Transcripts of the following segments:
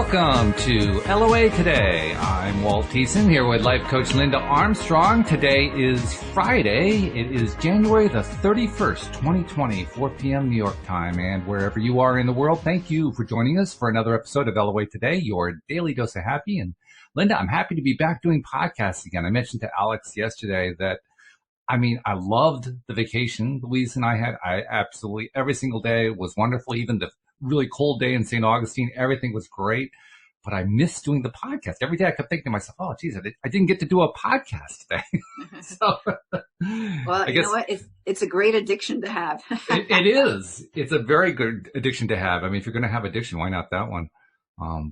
Welcome to LOA Today. I'm Walt here with life coach Linda Armstrong. Today is Friday. It is January the 31st, 2020, 4 p.m. New York time. And wherever you are in the world, thank you for joining us for another episode of LOA Today, your daily dose of happy. And Linda, I'm happy to be back doing podcasts again. I mentioned to Alex yesterday that I loved the vacation Louise and I had. I absolutely, every single day was wonderful. Even the really cold day in St. Augustine, everything was great. But I missed doing the podcast. Every day I kept thinking to myself, oh, geez, I didn't get to do a podcast today. So, well, you know what? It's a great addiction to have. It is. It's a very good addiction to have. I mean, if you're going to have addiction, why not that one?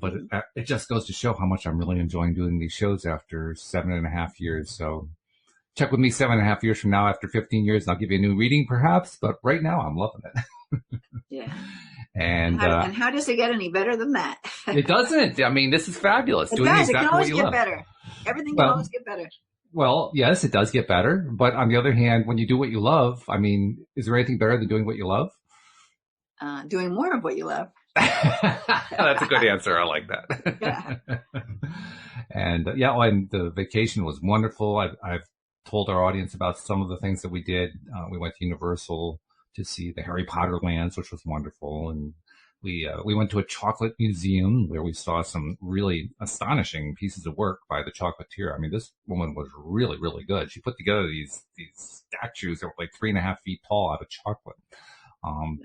But it just goes to show how much I'm really enjoying doing these shows after 7.5 years. So check with me 7.5 years from now after 15 years, and I'll give you a new reading perhaps. But right now, I'm loving it. Yeah. And how does it get any better than that? It doesn't. I mean, this is fabulous. It doing does. exactly It can always what you get love. better. Everything can always get better. Well, yes, it does get better. But on the other hand, when you do what you love, I mean, is there anything better than doing what you love? Doing more of what you love. That's a good answer. I like that. Yeah. And and the vacation was wonderful. I've told our audience about some of the things that we did. We went to Universal to see the Harry Potter lands, which was wonderful. And we went to a chocolate museum where we saw some really astonishing pieces of work by the chocolatier. I mean, this woman was really, really good. She put together these statues that were like 3.5 feet tall out of chocolate.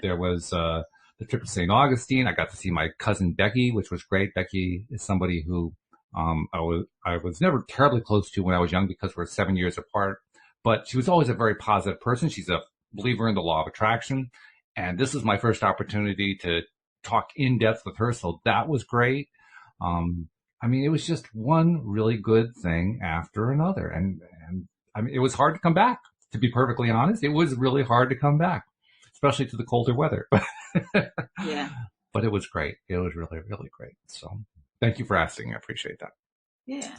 There was the trip to St. Augustine. I got to see my cousin Becky, which was great. Becky is somebody who I was never terribly close to when I was young because we're 7 years apart. But she was always a very positive person. She's a believer in the law of attraction. And this is my first opportunity to talk in depth with her. So that was great. I mean, it was just one really good thing after another. And I mean, it was hard to come back, to be perfectly honest. It was really hard to come back, especially to the colder weather. Yeah. But it was great. It was really, really great. So thank you for asking. I appreciate that. Yeah.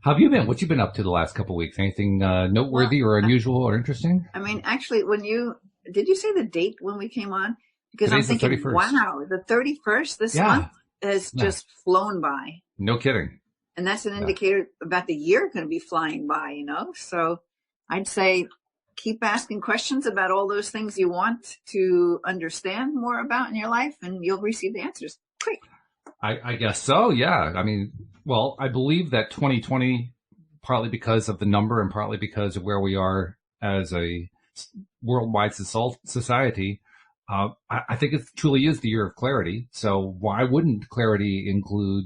How have you been? What you been up to the last couple of weeks? Anything noteworthy or unusual or interesting? I mean, actually, did you say the date when we came on? Because Today's I'm thinking, the 31st. Wow, the 31st this month has just flown by. No kidding. And that's an indicator about the year going to be flying by, you know? So I'd say keep asking questions about all those things you want to understand more about in your life, and you'll receive the answers quick. I guess so, yeah. I mean, well, I believe that 2020, partly because of the number and partly because of where we are as a worldwide society, I think it truly is the year of clarity. So why wouldn't clarity include,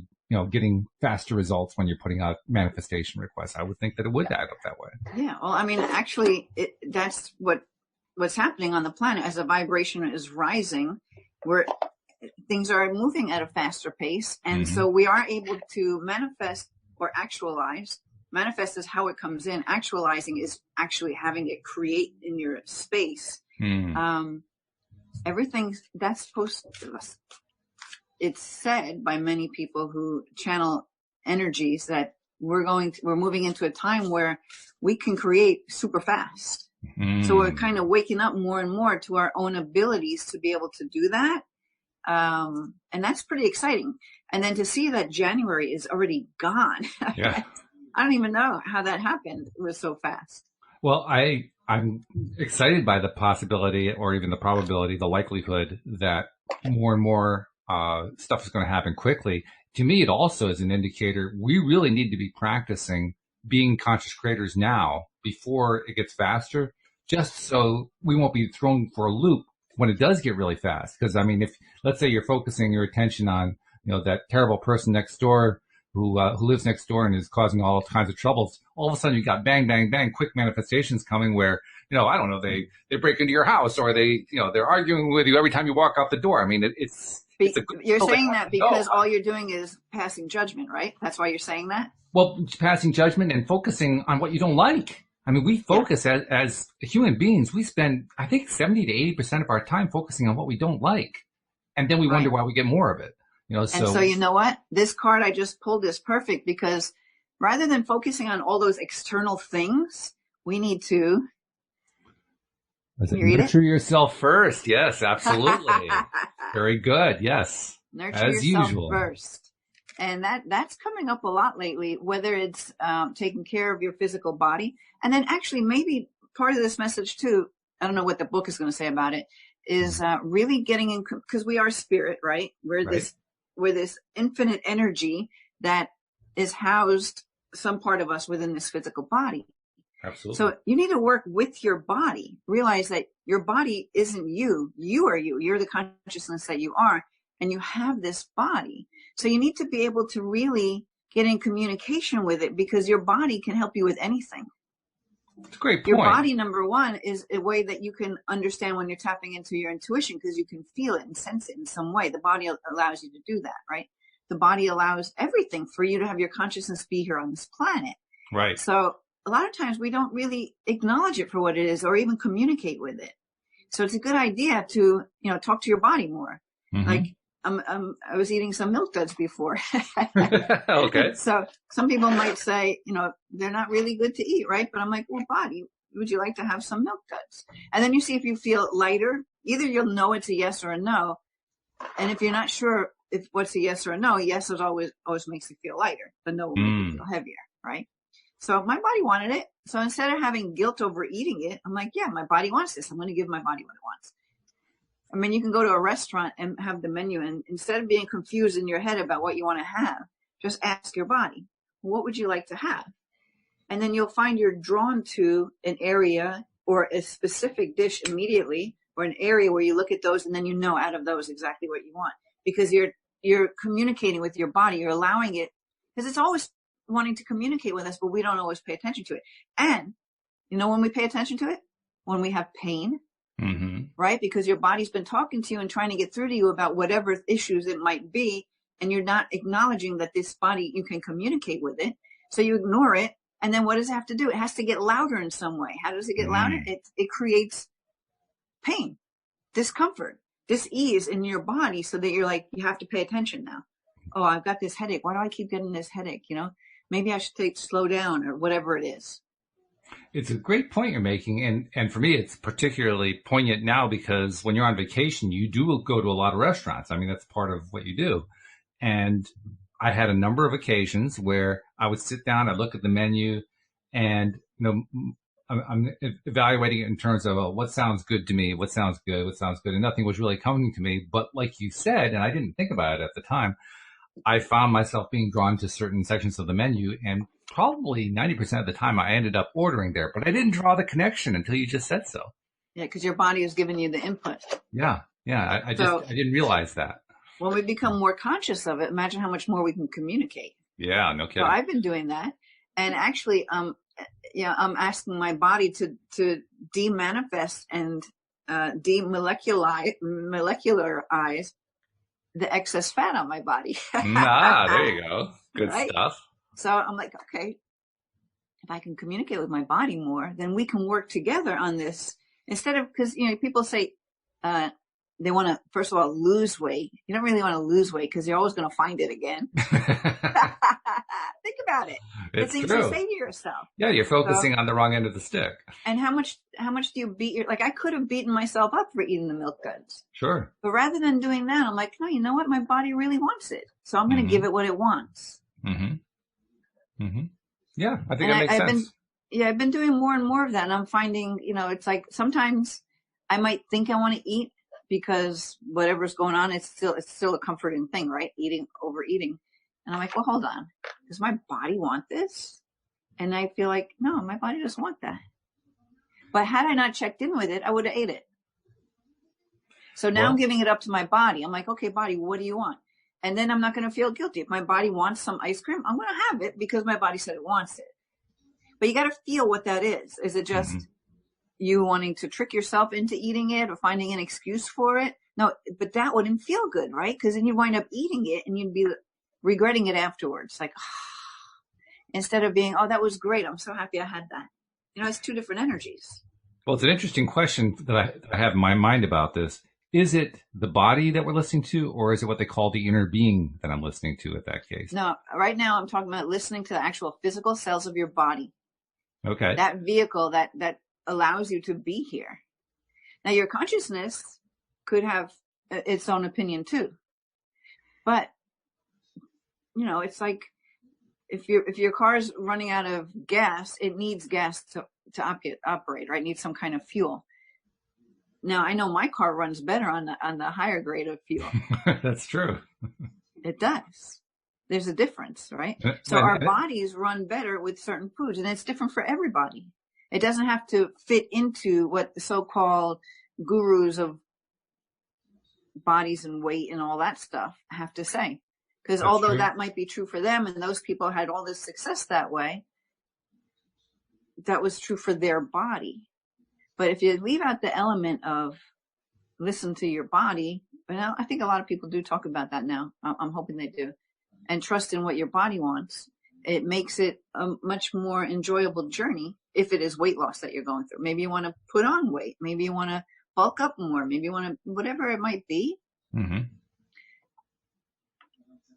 getting faster results when you're putting out manifestation requests? I would think that it would add up that way. Yeah. Well, I mean, actually, that's what's happening on the planet as the vibration is rising, where things are moving at a faster pace. And so we are able to manifest or actualize. Manifest is how it comes in. Actualizing is actually having it create in your space. Everything that's supposed to, it's said by many people who channel energies that we're moving into a time where we can create super fast. So we're kind of waking up more and more to our own abilities to be able to do that. And that's pretty exciting. And then to see that January is already gone. Yeah. I don't even know how that happened. It was so fast. Well, I'm excited by the possibility or even the probability, the likelihood that more and more stuff is going to happen quickly. To me, it also is an indicator we really need to be practicing being conscious creators now before it gets faster, just so we won't be thrown for a loop when it does get really fast. Because, I mean, if let's say you're focusing your attention on, that terrible person next door who lives next door and is causing all kinds of troubles, all of a sudden you got bang, bang, bang, quick manifestations coming where, I don't know, they break into your house or they're arguing with you every time you walk out the door. I mean, you're saying that because all you're doing is passing judgment, right? That's why you're saying that? Well, passing judgment and focusing on what you don't like. I mean, we focus as human beings. We spend, I think, 70 to 80% of our time focusing on what we don't like. And then we wonder why we get more of it. And so you know what? This card I just pulled is perfect because rather than focusing on all those external things, we need to nurture yourself first. Yes, absolutely. Very good. Yes. Nurture yourself first. And that's coming up a lot lately, whether it's taking care of your physical body. And then actually maybe part of this message too, I don't know what the book is going to say about it, is really getting in, because we are spirit, right? We're this infinite energy that is housed, some part of us within this physical body. Absolutely. So you need to work with your body. Realize that your body isn't you. You are you. You're the consciousness that you are. And you have this body. So you need to be able to really get in communication with it, because your body can help you with anything. That's a great point. Your body, number one, is a way that you can understand when you're tapping into your intuition, because you can feel it and sense it in some way. The body allows you to do that, right? The body allows everything for you to have your consciousness be here on this planet. Right. So a lot of times we don't really acknowledge it for what it is or even communicate with it. So it's a good idea to, talk to your body more. Mm-hmm. Like I was eating some milk duds before. Okay. So some people might say, they're not really good to eat, right? But I'm like, well, body, would you like to have some milk duds? And then you see if you feel lighter. Either you'll know it's a yes or a no. And if you're not sure if what's a yes or a no, yes is always makes you feel lighter. The no will make you feel heavier, right? So my body wanted it. So instead of having guilt over eating it, I'm like, yeah, my body wants this. I'm going to give my body what it wants. I mean, you can go to a restaurant and have the menu, and instead of being confused in your head about what you want to have, just ask your body, what would you like to have? And then you'll find you're drawn to an area or a specific dish immediately, or an area where you look at those and then out of those exactly what you want, because you're communicating with your body. You're allowing it, because it's always wanting to communicate with us, but we don't always pay attention to it. And when we pay attention to it, when we have pain, right? Because your body's been talking to you and trying to get through to you about whatever issues it might be. And you're not acknowledging that this body, you can communicate with it. So you ignore it. And then what does it have to do? It has to get louder in some way. How does it get louder? It creates pain, discomfort, dis-ease in your body, so that you're like, you have to pay attention now. Oh, I've got this headache. Why do I keep getting this headache? Maybe I should slow down, or whatever it is. It's a great point you're making. And for me, it's particularly poignant now, because when you're on vacation, you do go to a lot of restaurants. I mean, that's part of what you do. And I had a number of occasions where I would sit down, I'd look at the menu, and, I'm evaluating it in terms of what sounds good to me, what sounds good, and nothing was really coming to me. But like you said, and I didn't think about it at the time, I found myself being drawn to certain sections of the menu, and probably 90% of the time I ended up ordering there, but I didn't draw the connection until you just said so. Yeah, because your body is giving you the input. Yeah. I didn't realize that. When we become more conscious of it, imagine how much more we can communicate. Yeah, no kidding. So I've been doing that, and actually, I'm asking my body to demanifest and demolecularize the excess fat on my body. There you go. Good right? Stuff. So I'm like, okay, if I can communicate with my body more, then we can work together on this, instead of, because, people say, they want to, first of all, lose weight. You don't really want to lose weight, because you're always going to find it again. Think about it. It's things true. To say to yourself. Yeah, you're focusing on the wrong end of the stick. And how much do you beat I could have beaten myself up for eating the milk duds. Sure. But rather than doing that, I'm like, no, you know what? My body really wants it. So I'm going to give it what it wants. Yeah, I think that makes sense. I've been doing more and more of that. And I'm finding, it's like sometimes I might think I want to eat because whatever's going on, it's still a comforting thing, right? Overeating. And I'm like, well, hold on. Does my body want this? And I feel like, no, my body doesn't want that. But had I not checked in with it, I would have ate it. So now I'm giving it up to my body. I'm like, okay, body, what do you want? And then I'm not going to feel guilty. If my body wants some ice cream, I'm going to have it because my body said it wants it. But you got to feel what that is. Is it just you wanting to trick yourself into eating it or finding an excuse for it? No, but that wouldn't feel good, right? Because then you wind up eating it and you'd be regretting it afterwards. Like, instead of being, oh, that was great. I'm so happy I had that. It's two different energies. Well, it's an interesting question that I have in my mind about this. Is it the body that we're listening to, or is it what they call the inner being that I'm listening to in that case? No, right now I'm talking about listening to the actual physical cells of your body. Okay. That vehicle that allows you to be here. Now, your consciousness could have its own opinion too. But, it's like if your car's running out of gas, it needs gas to operate, right? It needs some kind of fuel. Now, I know my car runs better on the higher grade of fuel. That's true. It does. There's a difference, right? So our bodies run better with certain foods, and it's different for everybody. It doesn't have to fit into what the so-called gurus of bodies and weight and all that stuff have to say. Because although true. That might be true for them, and those people had all this success that way, that was true for their body. But if you leave out the element of listen to your body, I think a lot of people do talk about that now. I'm hoping they do. And trust in what your body wants. It makes it a much more enjoyable journey if it is weight loss that you're going through. Maybe you want to put on weight. Maybe you want to bulk up more. Maybe you want to, whatever it might be. Mm-hmm.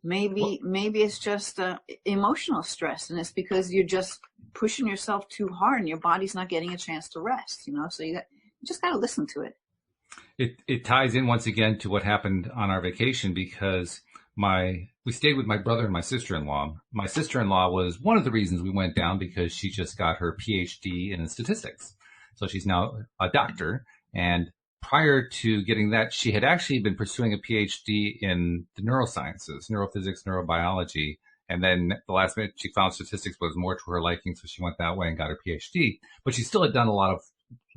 Maybe it's just emotional stress, and it's because you're just pushing yourself too hard and your body's not getting a chance to rest, so you just got to listen to it. It ties in once again to what happened on our vacation, because we stayed with my brother and my sister-in-law. My sister-in-law was one of the reasons we went down, because she just got her PhD in statistics. So she's now a doctor. And prior to getting that, she had actually been pursuing a PhD in the neurosciences, neurophysics, neurobiology. And then at the last minute, she found statistics was more to her liking. So she went that way and got her PhD. But she still had done a lot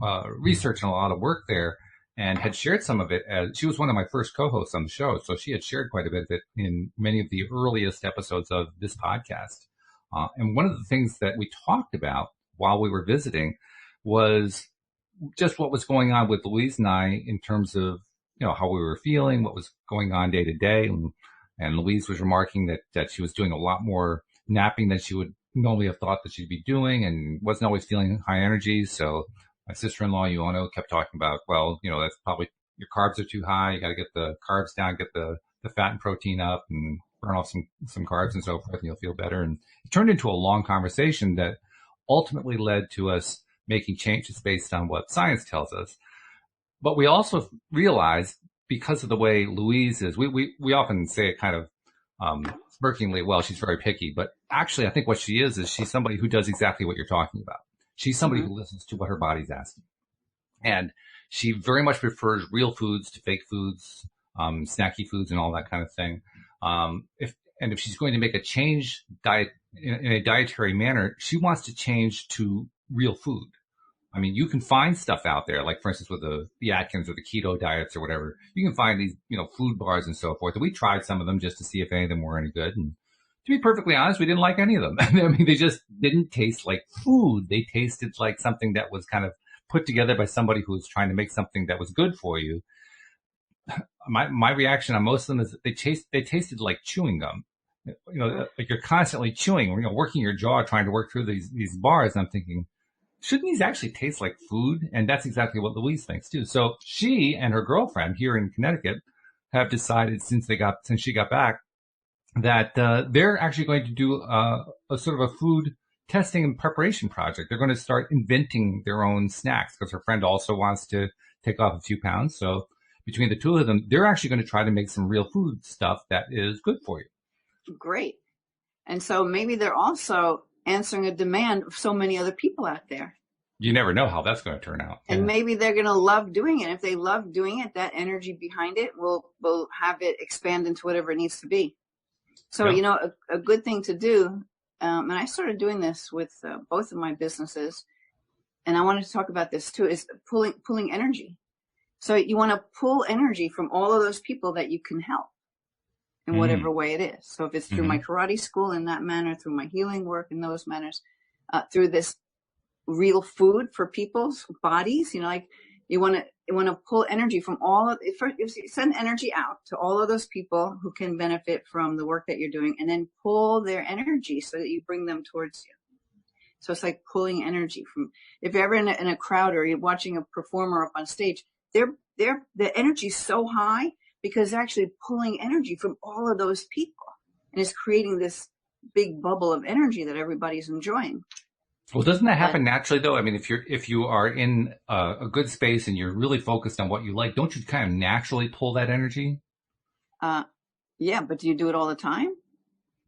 of research and a lot of work there, and had shared some of it as she was one of my first co-hosts on the show. So she had shared quite a bit of it in many of the earliest episodes of this podcast. And one of the things that we talked about while we were visiting was just what was going on with Louise and I in terms of, how we were feeling, what was going on day to day. And Louise was remarking that she was doing a lot more napping than she would normally have thought that she'd be doing, and wasn't always feeling high energy. So my sister-in-law, Iono, kept talking about, well, that's probably your carbs are too high. You got to get the carbs down, get the fat and protein up, and burn off some carbs and so forth, and you'll feel better. And it turned into a long conversation that ultimately led to us making changes based on what science tells us. But we also realized, because of the way Louise is, we often say it kind of smirkingly, well, she's very picky. But actually, I think what she is she's somebody who does exactly what you're talking about. She's somebody who listens to what her body's asking. And she very much prefers real foods to fake foods, snacky foods and all that kind of thing. If she's going to make a change in a dietary manner, she wants to change to real food. I mean, you can find stuff out there, like for instance with the Atkins or the keto diets or whatever. You can find these, food bars and so forth. And we tried some of them just to see if any of them were any good. And to be perfectly honest, we didn't like any of them. I mean, they just didn't taste like food. They tasted like something that was kind of put together by somebody who was trying to make something that was good for you. My reaction on most of them is they tasted like chewing gum. Like you're constantly chewing, working your jaw, trying to work through these bars. And I'm thinking, shouldn't these actually taste like food? And that's exactly what Louise thinks too. So she and her girlfriend here in Connecticut have decided, since she got back, that they're actually going to do a sort of a food testing and preparation project. They're going to start inventing their own snacks, because her friend also wants to take off a few pounds. So between the two of them, they're actually going to try to make some real food stuff that is good for you. Great. And so maybe they're also answering a demand of so many other people out there. You never know how that's going to turn out. And maybe they're going to love doing it. If they love doing it, that energy behind it will have it expand into whatever it needs to be. So, a good thing to do, and I started doing this with both of my businesses, and I wanted to talk about this too, is pulling energy. So you want to pull energy from all of those people that you can help in whatever way it is. So if it's through my karate school in that manner, through my healing work in those manners, through this real food for people's bodies, you want to pull energy from you send energy out to all of those people who can benefit from the work that you're doing, and then pull their energy so that you bring them towards you. So it's like pulling energy from, if you're ever in a crowd or you're watching a performer up on stage, the energy is so high because they're actually pulling energy from all of those people, and it's creating this big bubble of energy that everybody's enjoying. Well, doesn't that happen naturally though? I mean, if you are in a good space and you're really focused on what you like, don't you kind of naturally pull that energy? Yeah, but do you do it all the time?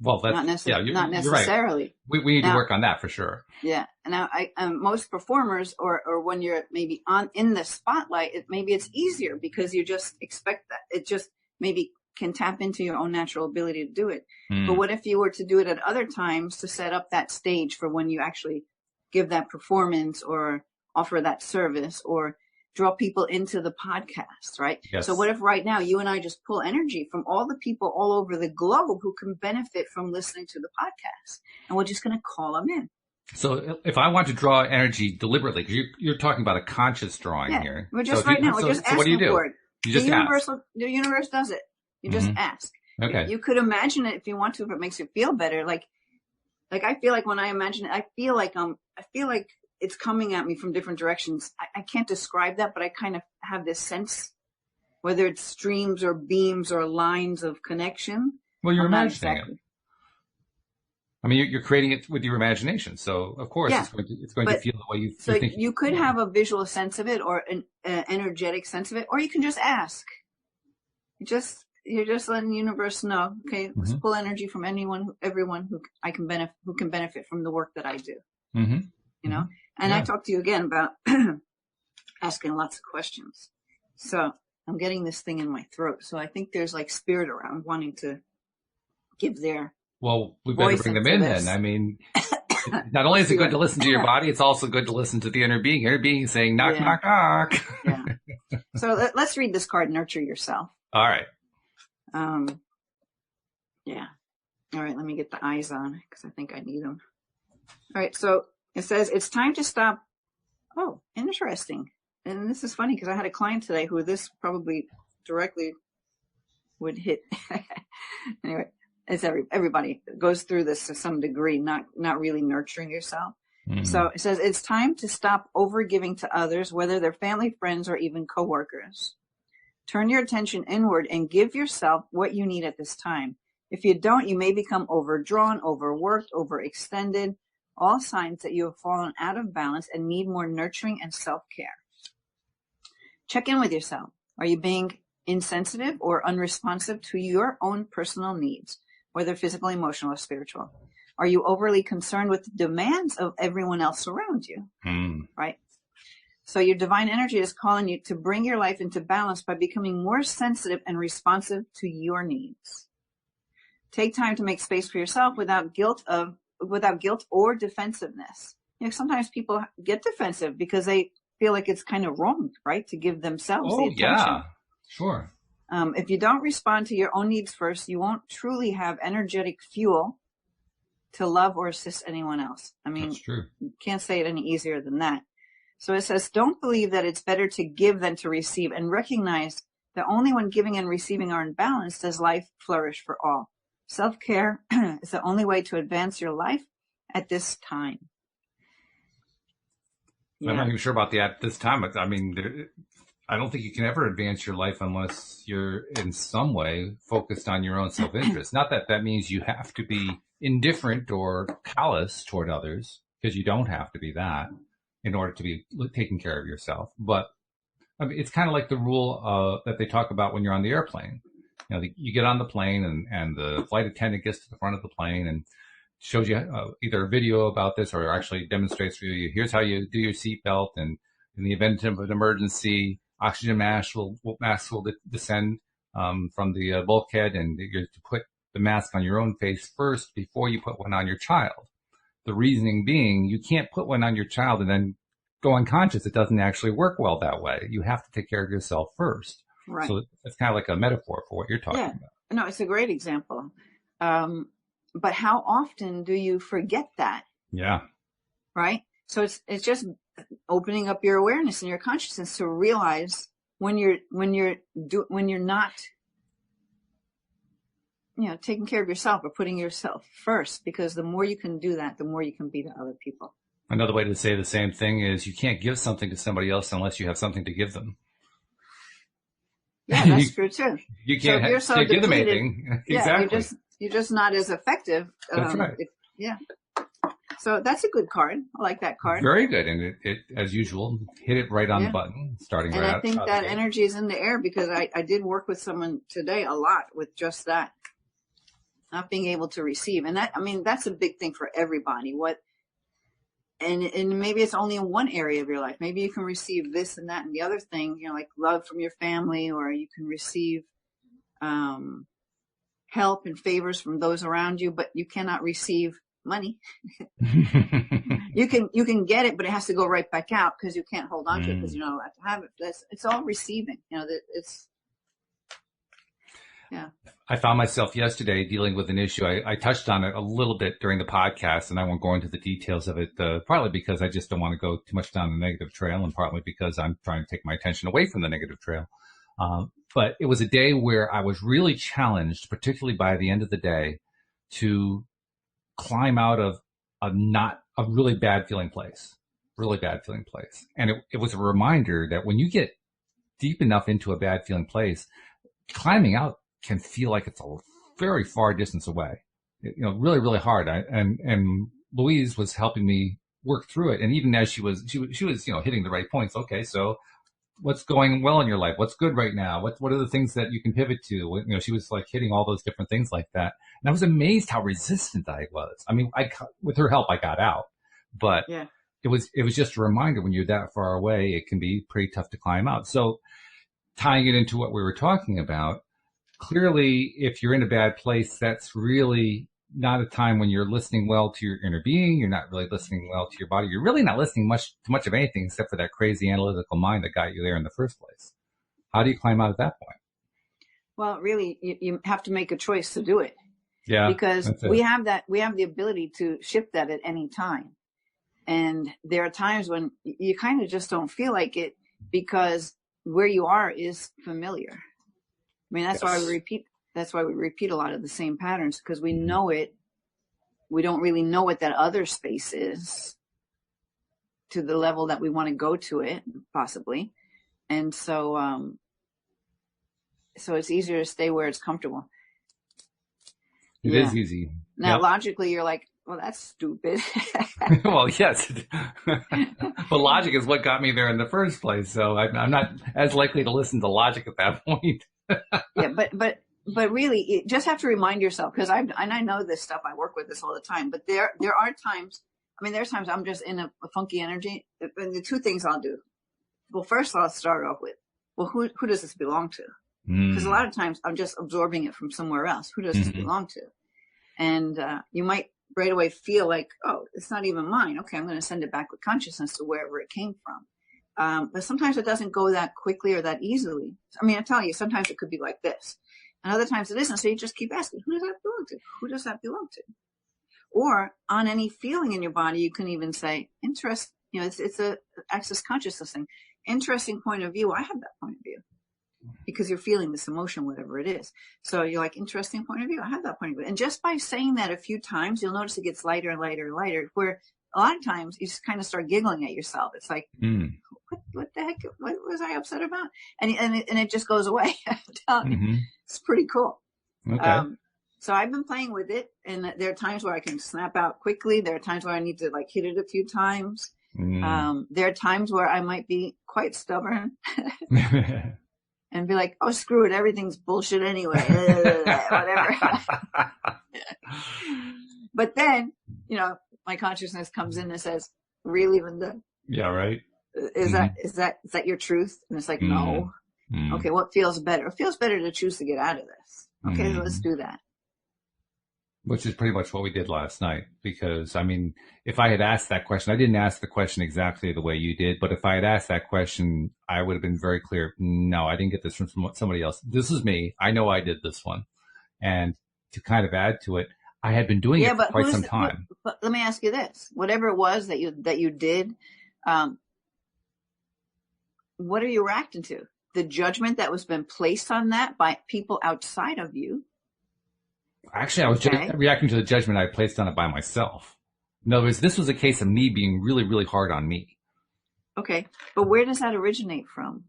Well, not you're right. necessarily. We need Now, to work on that for sure. Yeah. Now, most performers, or when you're maybe in the spotlight, maybe it's easier because you just expect that. It just maybe can tap into your own natural ability to do it. But what if you were to do it at other times to set up that stage for when you actually give that performance or offer that service or draw people into the podcast, right? Yes. So what if right now you and I just pull energy from all the people all over the globe who can benefit from listening to the podcast, and we're just going to call them in. So if I want to draw energy deliberately, because you're talking about a conscious drawing here. We're just we're just asking what do you do? for it. You just ask. The universe does it. You just ask. Okay. You could imagine it if you want to, if it makes you feel better. Like I feel like when I imagine it, I feel like it's coming at me from different directions. I can't describe that, but I kind of have this sense, whether it's streams or beams or lines of connection. Well, you're imagining it. I mean, you're creating it with your imagination. So, of course, it's going to feel the way you think. So you could have a visual sense of it or an energetic sense of it, or you can just ask. You're just letting the universe know, okay, let's pull energy from everyone who can benefit from the work that I do. Mm-hmm. You know? And I talked to you again about asking lots of questions. So I'm getting this thing in my throat. So I think there's like spirit around wanting to give their Well, we better bring them in then. I mean, not only is it good to listen to your body, it's also good to listen to the inner being. Inner being saying, knock, knock, knock. Yeah. So let's read this card, Nurture Yourself. All right. Yeah. All right. Let me get the eyes on because I think I need them. All right. So it says it's time to stop. Oh, interesting. And this is funny because I had a client today who this probably directly would hit. Anyway, it's everybody goes through this to some degree, not really nurturing yourself. Mm-hmm. So it says it's time to stop overgiving to others, whether they're family, friends, or even coworkers. Turn your attention inward and give yourself what you need at this time. If you don't, you may become overdrawn, overworked, overextended, all signs that you have fallen out of balance and need more nurturing and self-care. Check in with yourself. Are you being insensitive or unresponsive to your own personal needs, whether physical, emotional, or spiritual? Are you overly concerned with the demands of everyone else around you? Right? So your divine energy is calling you to bring your life into balance by becoming more sensitive and responsive to your needs. Take time to make space for yourself without guilt or defensiveness. You know, sometimes people get defensive because they feel like it's kind of wrong, right, to give themselves the attention. Yeah, sure. If you don't respond to your own needs first, you won't truly have energetic fuel to love or assist anyone else. I mean, that's true. You can't say it any easier than that. So it says, don't believe that it's better to give than to receive, and recognize that only when giving and receiving are in balance does life flourish for all. Self-care is the only way to advance your life at this time. I'm not even sure about the at this time. I mean, I don't think you can ever advance your life unless you're in some way focused on your own self-interest. Not that that means you have to be indifferent or callous toward others, because you don't have to be that in order to be taking care of yourself. But I mean, it's kind of like the rule that they talk about when you're on the airplane. You know, you get on the plane and the flight attendant gets to the front of the plane and shows you either a video about this or actually demonstrates for you, here's how you do your seatbelt, and in the event of an emergency, oxygen mask will descend from the bulkhead, and you're to put the mask on your own face first before you put one on your child. The reasoning being, you can't put one on your child and then go unconscious. It doesn't actually work well that way. You have to take care of yourself first. Right. So it's kind of like a metaphor for what you're talking about. No, it's a great example. But how often do you forget that? Yeah. Right. So it's just opening up your awareness and your consciousness to realize when you're not, taking care of yourself or putting yourself first, because the more you can do that, the more you can be to other people. Another way to say the same thing is you can't give something to somebody else unless you have something to give them. Yeah, that's true too. You can't give them anything. Yeah, exactly. You're just not as effective. That's right. So that's a good card. I like that card. Very good. And it as usual, hit it right on the button, starting right out. And I think that energy is in the air, because I did work with someone today a lot with just that. not being able to receive. And that, I mean, that's a big thing for everybody. And maybe it's only in one area of your life. Maybe you can receive this and that and the other thing, you know, like love from your family, or you can receive help and favors from those around you, but you cannot receive money. You can get it, but it has to go right back out because you can't hold on to it because you're not allowed to have it. It's all receiving, you know, yeah. I found myself yesterday dealing with an issue. I touched on it a little bit during the podcast, and I won't go into the details of it, partly because I just don't want to go too much down the negative trail, and partly because I'm trying to take my attention away from the negative trail. But it was a day where I was really challenged, particularly by the end of the day, to climb out of a really bad feeling place. And it was a reminder that when you get deep enough into a bad feeling place, climbing out can feel like it's a very far distance away, you know, really, really hard. And Louise was helping me work through it. And even as she was, you know, hitting the right points. Okay. So what's going well in your life? What's good right now? What are the things that you can pivot to? You know, she was like hitting all those different things like that. And I was amazed how resistant I was. I mean, with her help, I got out, but yeah. It was just a reminder when you're that far away, it can be pretty tough to climb out. So tying it into what we were talking about, clearly, if you're in a bad place, that's really not a time when you're listening well to your inner being. You're not really listening well to your body. You're really not listening to much of anything except for that crazy analytical mind that got you there in the first place. How do you climb out at that point? Well, really, you have to make a choice to do it. Yeah. Because we have the ability to shift that at any time. And there are times when you kind of just don't feel like it because where you are is familiar. I mean, that's why we repeat a lot of the same patterns, because we know it. We don't really know what that other space is to the level that we want to go to it, possibly. And so it's easier to stay where it's comfortable. It is easy. Now, logically, you're like, well, that's stupid. Well, yes. But logic is what got me there in the first place. So I'm not as likely to listen to logic at that point. Yeah, but really, you just have to remind yourself, because I know this stuff. I work with this all the time. But there are times. I mean, there's times I'm just in a funky energy. And the two things I'll do. Well, first I'll start off with, well, who does this belong to? Because a lot of times I'm just absorbing it from somewhere else. Who does this belong to? And you might right away feel like, oh, it's not even mine. Okay, I'm going to send it back with consciousness to wherever it came from. But sometimes it doesn't go that quickly or that easily. I mean, I tell you, sometimes it could be like this. And other times it isn't. So you just keep asking, who does that belong to? Who does that belong to? Or on any feeling in your body, you can even say, interest, you know, it's a access consciousness thing. Interesting point of view. I have that point of view. Because you're feeling this emotion, whatever it is. So you're like, interesting point of view. I have that point of view. And just by saying that a few times, you'll notice it gets lighter and lighter and lighter, where a lot of times you just kind of start giggling at yourself. It's like, what the heck? What was I upset about? And it just goes away. I'm telling you. It's pretty cool. Okay. So I've been playing with it, and there are times where I can snap out quickly. There are times where I need to like hit it a few times. There are times where I might be quite stubborn. And be like, oh, screw it. Everything's bullshit anyway. Whatever. But then, you know, my consciousness comes in and says, really, Linda? Yeah, right. Is that your truth? And it's like, no. Okay, what feels better? It feels better to choose to get out of this. Okay, so let's do that. Which is pretty much what we did last night. Because, I mean, if I had asked that question, I didn't ask the question exactly the way you did, but if I had asked that question, I would have been very clear. No, I didn't get this from somebody else. This is me. I know I did this one. And to kind of add to it, I had been doing it for quite some time. But let me ask you this. Whatever it was that you did, what are you reacting to? The judgment that was been placed on that by people outside of you. Actually, I was reacting to the judgment I placed on it by myself. In other words, this was a case of me being really, really hard on me. Okay. But where does that originate from?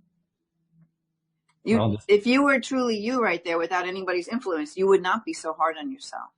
If you were truly you right there without anybody's influence, you would not be so hard on yourself.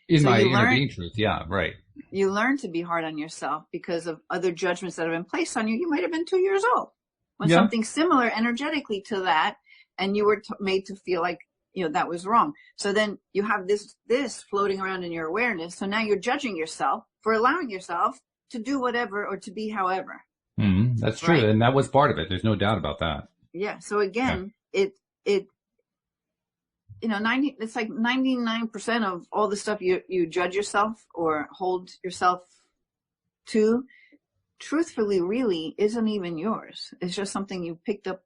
In my inner being truth. Yeah, right. You learn to be hard on yourself because of other judgments that have been placed on you. You might have been 2 years old when something similar energetically to that, and you were made to feel like that was wrong. So then you have this floating around in your awareness. So now you're judging yourself for allowing yourself to do whatever or to be however. That's true. Right? And that was part of it. There's no doubt about that. Yeah. So again, it's like 99% of all the stuff you judge yourself or hold yourself to, truthfully, really isn't even yours. It's just something you picked up,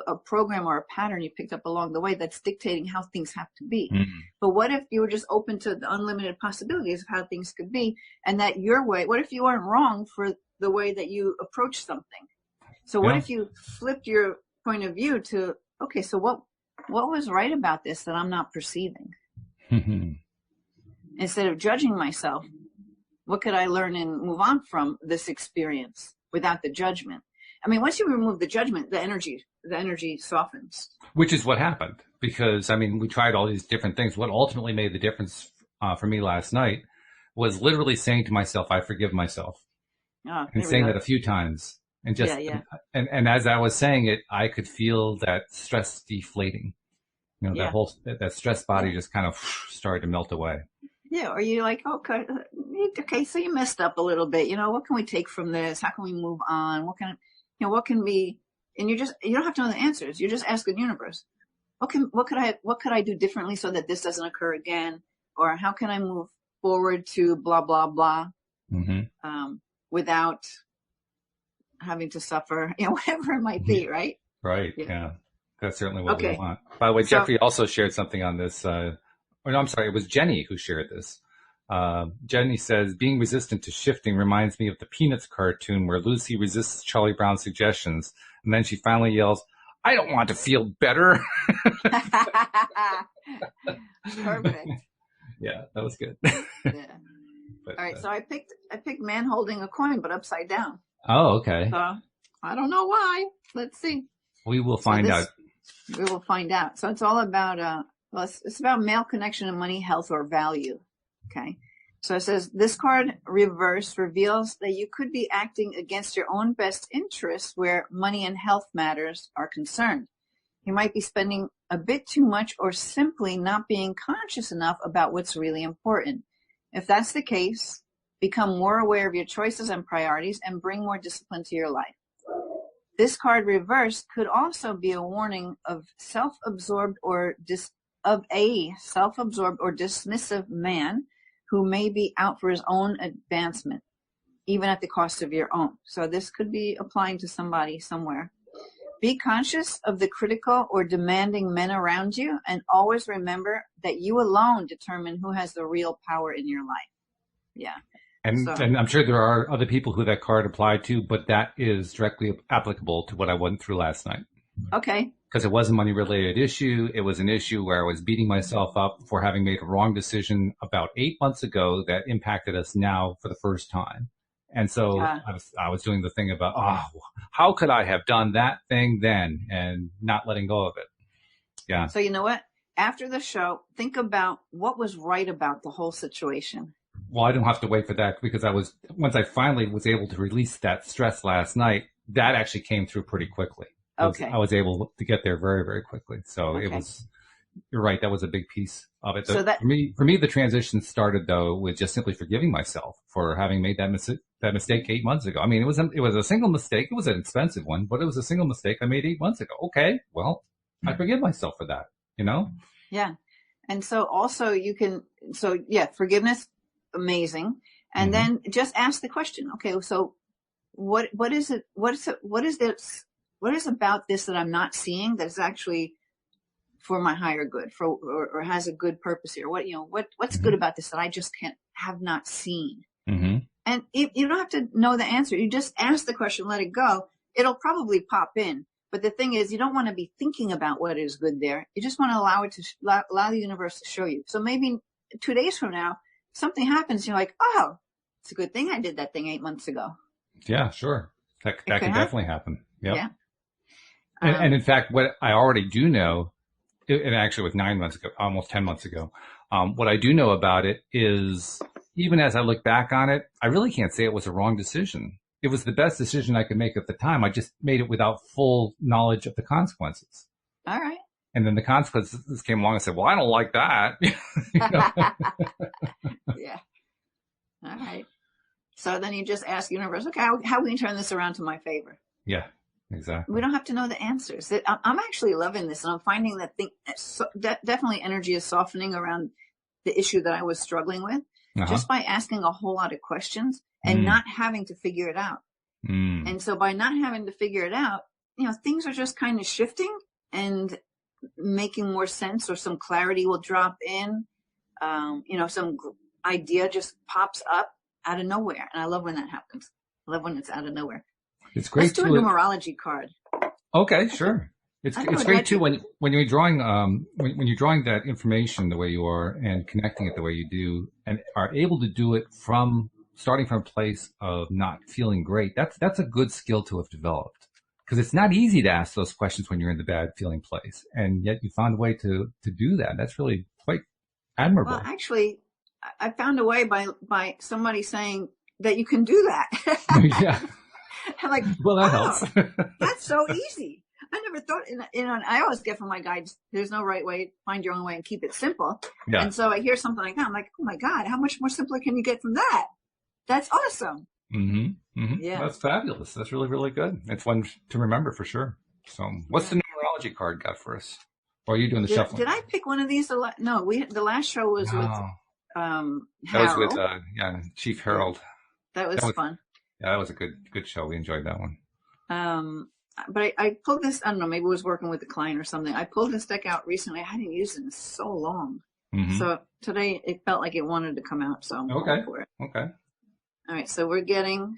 a program or a pattern you picked up along the way that's dictating how things have to be. But what if you were just open to the unlimited possibilities of how things could be, and that your way, what if you weren't wrong for the way that you approach something? So what if you flipped your point of view to, okay, so what was right about this that I'm not perceiving? Instead of judging myself, what could I learn and move on from this experience without the judgment? I mean, once you remove the judgment, the energy softens. Which is what happened, because, I mean, we tried all these different things. What ultimately made the difference for me last night was literally saying to myself, I forgive myself. And saying that a few times. And just, and as I was saying it, I could feel that stress deflating. That stress body just kind of started to melt away. Yeah, or you're like, okay, so you messed up a little bit. What can we take from this? How can we move on? What can be? And you don't have to know the answers. You just ask the universe, what could I do differently so that this doesn't occur again? Or how can I move forward to blah blah blah, without having to suffer, whatever it might be, right? Right. Yeah. That's certainly what we want. By the way, Jeffrey also shared something on this. It was Jenny who shared this. Jenny says, being resistant to shifting reminds me of the Peanuts cartoon where Lucy resists Charlie Brown's suggestions. And then she finally yells, I don't want to feel better. Perfect. Yeah, that was good. Yeah. But, all right. So I picked man holding a coin, but upside down. Oh, okay. So I don't know why. Let's see. We will find out. We will find out. So it's all about, it's about male connection to money, health, or value. Okay. So it says this card reverse reveals that you could be acting against your own best interests where money and health matters are concerned. You might be spending a bit too much or simply not being conscious enough about what's really important. If that's the case, become more aware of your choices and priorities and bring more discipline to your life. This card reversed could also be a warning of self-absorbed or dismissive man who may be out for his own advancement, even at the cost of your own. So this could be applying to somebody somewhere. Be conscious of the critical or demanding men around you, and always remember that you alone determine who has the real power in your life. Yeah. And I'm sure there are other people who that card applied to, but that is directly applicable to what I went through last night. Okay. Because it was a money-related issue. It was an issue where I was beating myself up for having made a wrong decision about 8 months ago that impacted us now for the first time. And so I was doing the thing about, how could I have done that thing then, and not letting go of it? Yeah. So you know what? After the show, think about what was right about the whole situation. Well, I don't have to wait for that, because once I finally was able to release that stress last night, that actually came through pretty quickly. Okay. I was able to get there very, very quickly. So you're right. That was a big piece of it. So for me, the transition started though with just simply forgiving myself for having made that mistake 8 months ago. I mean, it was a single mistake. It was an expensive one, but it was a single mistake I made 8 months ago. Okay. Well, I forgive myself for that, Yeah. And so also forgiveness, amazing. And then just ask the question, okay, so what is about this that I'm not seeing that is actually for my higher good, or has a good purpose here? What's good about this that I just have not seen? Mm-hmm. And you don't have to know the answer. You just ask the question, let it go. It'll probably pop in. But the thing is, you don't want to be thinking about what is good there. You just want to allow the universe to show you. So maybe 2 days from now, something happens. You're like, oh, it's a good thing I did that thing 8 months ago. Yeah, sure. That can definitely happen. Yep. Yeah. And in fact, what I already do know, and actually it was 9 months ago, almost 10 months ago, what I do know about it is, even as I look back on it, I really can't say it was a wrong decision. It was the best decision I could make at the time. I just made it without full knowledge of the consequences. All right. And then the consequences came along and said, well, I don't like that. Yeah. All right. So then you just ask universe, okay, how can we turn this around to my favor? Yeah, exactly. We don't have to know the answers. I'm actually loving this, and I'm finding that definitely energy is softening around the issue that I was struggling with, just by asking a whole lot of questions and not having to figure it out. And so by not having to figure it out, things are just kind of shifting and making more sense, or some clarity will drop in. Some idea just pops up out of nowhere. And I love when that happens. I love when it's out of nowhere. It's great. Let's do a numerology card. Okay, sure. It's great too when you're drawing when you're drawing that information the way you are and connecting it the way you do, and are able to do it from starting from a place of not feeling great. That's a good skill to have developed, because it's not easy to ask those questions when you're in the bad feeling place, and yet you found a way to do that. That's really quite admirable. Well, actually, I found a way by somebody saying that you can do that. Yeah. I'm like, well, that helps. That's so easy. I never thought, I always get from my guides, there's no right way, find your own way and keep it simple. Yeah. And so I hear something like that. I'm like, oh my God, how much more simpler can you get from that? That's awesome. Mm-hmm. Mm-hmm. Yeah. That's fabulous. That's really, really good. It's one to remember for sure. So what's the numerology card got for us? Or are you doing the shuffling? Did I pick one of these? No, the last show was with, Harold. That was with, Chief Harold. That was fun. Yeah, that was a good show. We enjoyed that one. But I pulled this, I don't know, maybe it was working with the client or something. I pulled this deck out recently. I hadn't used it in so long. Mm-hmm. So today it felt like it wanted to come out. So I'm going for it. Okay. All right. So we're getting,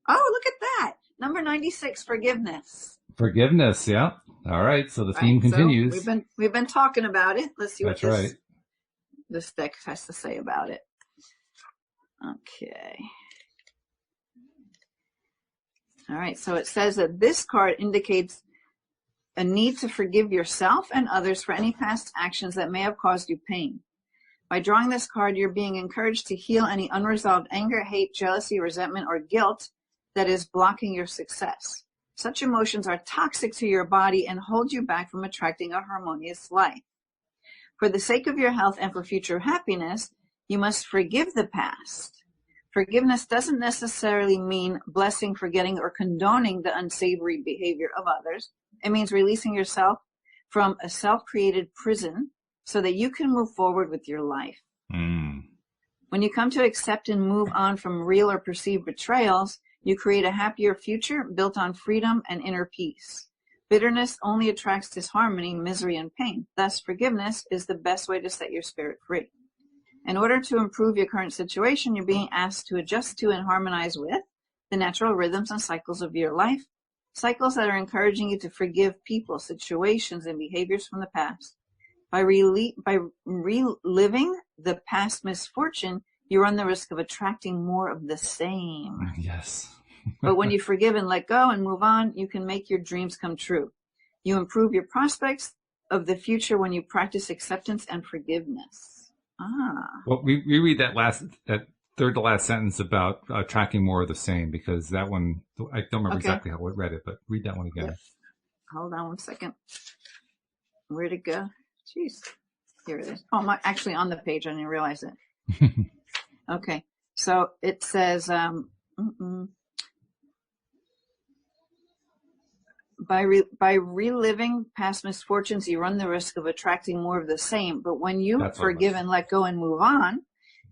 look at that. Number 96, forgiveness. Forgiveness. Yeah. All right. So the theme continues. So we've been talking about it. Let's see what this deck has to say about it. Okay. All right, so it says that this card indicates a need to forgive yourself and others for any past actions that may have caused you pain. By drawing this card, you're being encouraged to heal any unresolved anger, hate, jealousy, resentment, or guilt that is blocking your success. Such emotions are toxic to your body and hold you back from attracting a harmonious life. For the sake of your health and for future happiness, you must forgive the past. Forgiveness doesn't necessarily mean blessing, forgetting, or condoning the unsavory behavior of others. It means releasing yourself from a self-created prison so that you can move forward with your life. When you come to accept and move on from real or perceived betrayals, you create a happier future built on freedom and inner peace. Bitterness only attracts disharmony, misery, and pain. Thus, forgiveness is the best way to set your spirit free. In order to improve your current situation, you're being asked to adjust to and harmonize with the natural rhythms and cycles of your life, cycles that are encouraging you to forgive people, situations, and behaviors from the past. By reliving the past misfortune, you run the risk of attracting more of the same. Yes. But when you forgive and let go and move on, you can make your dreams come true. You improve your prospects of the future when you practice acceptance and forgiveness. Well, we read that third to last sentence about attracting more of the same, because that one, I don't remember exactly how I read it, but read that one again. Yeah. Hold on one second. Where'd it go? Jeez. Here it is. Oh, actually on the page. I didn't realize it. Okay. So it says, By reliving past misfortunes, you run the risk of attracting more of the same. But when you forgive and let go and move on,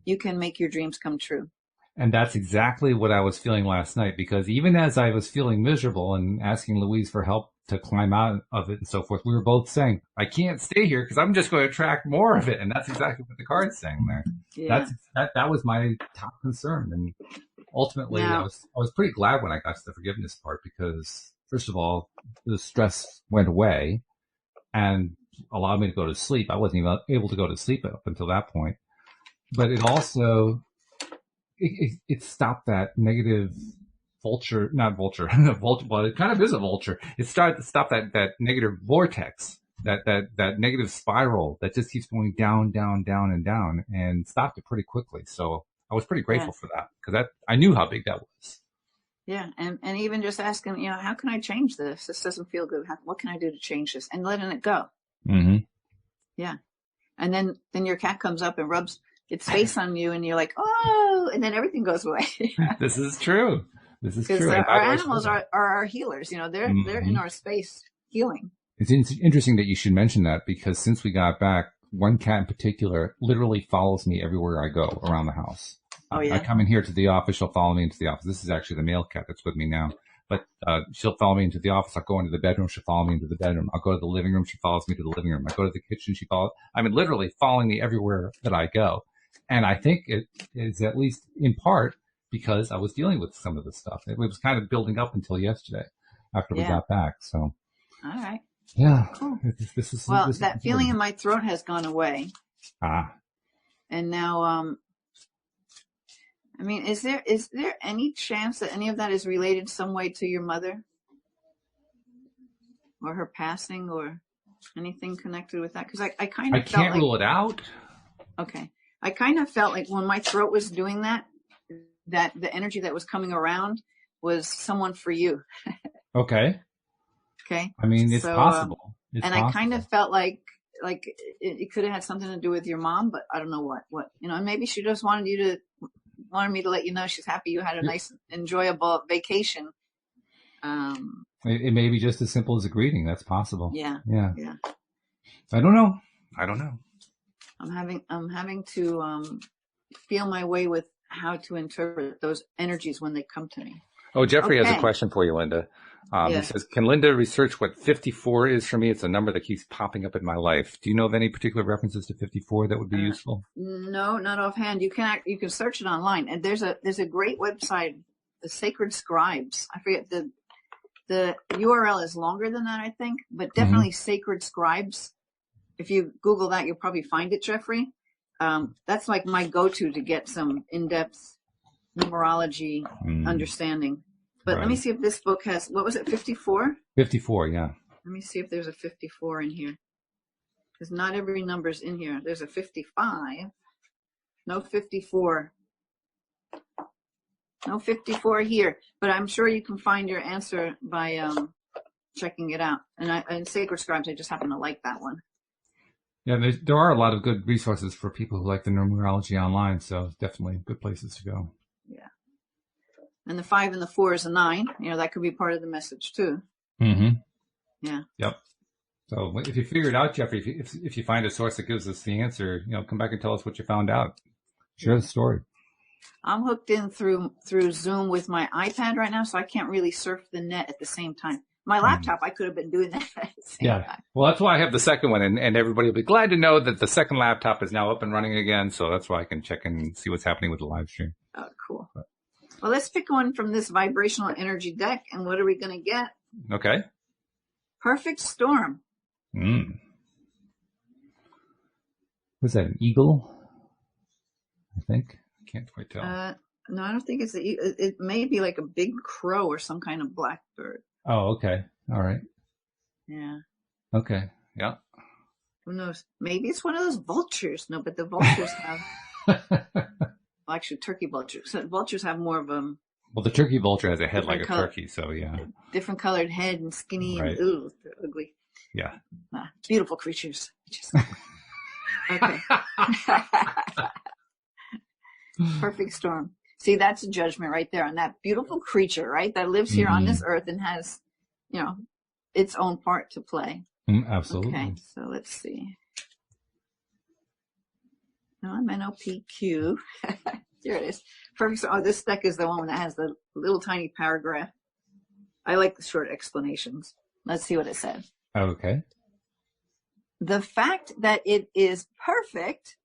you can make your dreams come true. And that's exactly what I was feeling last night, because even as I was feeling miserable and asking Louise for help to climb out of it and so forth, we were both saying, I can't stay here because I'm just going to attract more of it. And that's exactly what the card's saying there. Yeah. That was my top concern. And ultimately, I was pretty glad when I got to the forgiveness part, because first of all, the stress went away and allowed me to go to sleep. I wasn't even able to go to sleep up until that point. But it also, it stopped that negative vulture, not vulture, vulture, well, it kind of is a vulture. It started to stop that negative vortex, that negative spiral that just keeps going down, down, down, and down, and stopped it pretty quickly. So I was pretty grateful for that, because I knew how big that was. Yeah, and even just asking, how can I change this? This doesn't feel good. What can I do to change this? And letting it go. Mm-hmm. Yeah. And then your cat comes up and rubs its face on you and you're like, oh, and then everything goes away. This is true. This is Because true. And our how do I show animals that? are our healers. They're in our space healing. It's interesting that you should mention that because since we got back, one cat in particular literally follows me everywhere I go around the house. Oh, I yeah. come in here to the office, she'll follow me into the office. This is actually the male cat that's with me now. But she'll follow me into the office. I'll go into the bedroom. She'll follow me into the bedroom. I'll go to the living room. She follows me to the living room. I go to the kitchen. She follows. I mean, literally following me everywhere that I go. And I think it is at least in part because I was dealing with some of this stuff. It was kind of building up until yesterday after we got back. So, all right. Yeah. Cool. This is that feeling in my throat has gone away. And now, I mean, is there any chance that any of that is related some way to your mother or her passing or anything connected with that? Because I kind of can't rule it out. Okay. I kind of felt like when my throat was doing that the energy that was coming around was someone for you. Okay. Okay. I mean, it's possible. I kind of felt like it could have had something to do with your mom, but I don't know what, and maybe she just wanted me to let you know she's happy you had a nice, enjoyable vacation. It may be just as simple as a greeting. That's possible. Yeah. I don't know. I'm having to feel my way with how to interpret those energies when they come to me. Oh, Jeffrey has a question for you, Linda. He says, can Linda research what 54 is for me? It's a number that keeps popping up in my life. Do you know of any particular references to 54 that would be useful? No, not offhand. You can search it online, and there's a great website, the Sacred Scribes. I forget the URL is longer than that, I think, but definitely Sacred Scribes. If you Google that, you'll probably find it, Jeffrey. That's like my go-to to get some in-depth numerology understanding. But let me see if this book has, what was it, 54? 54, yeah. Let me see if there's a 54 in here. Because not every number's in here. There's a 55. No 54. No 54 here. But I'm sure you can find your answer by checking it out. And Sacred Scribes, I just happen to like that one. Yeah, there are a lot of good resources for people who like the numerology online, so definitely good places to go. Yeah. And the 5 and the 4 is a 9. That could be part of the message too. Mm-hmm. Yeah. Yep. So if you figure it out, Jeffrey, if you find a source that gives us the answer, come back and tell us what you found out. Share the story. I'm hooked in through Zoom with my iPad right now, so I can't really surf the net at the same time. My laptop, I could have been doing that at the same time. Well, that's why I have the second one, and everybody will be glad to know that the second laptop is now up and running again, so that's why I can check and see what's happening with the live stream. Oh, cool. Well, let's pick one from this vibrational energy deck, and what are we going to get? Okay. Perfect Storm. Was that an eagle? I think. I can't quite tell. No, I don't think it's it may be like a big crow or some kind of blackbird. Oh, okay. All right. Yeah. Okay. Yeah. Who knows? Maybe it's one of those vultures. No, but the vultures have... Well, actually, turkey vultures. So vultures have more of a... Well, the turkey vulture has a head like a turkey, so yeah. Different colored head and skinny and they're ugly. Yeah. Beautiful creatures. Okay. Perfect Storm. See, that's a judgment right there on that beautiful creature, right? That lives here on this earth and has, its own part to play. Absolutely. Okay, so let's see. NOPQ. Here it is. Perfect Storm. Oh, this deck is the one that has the little tiny paragraph. I like the short explanations. Let's see what it said. Okay. The fact that it is perfect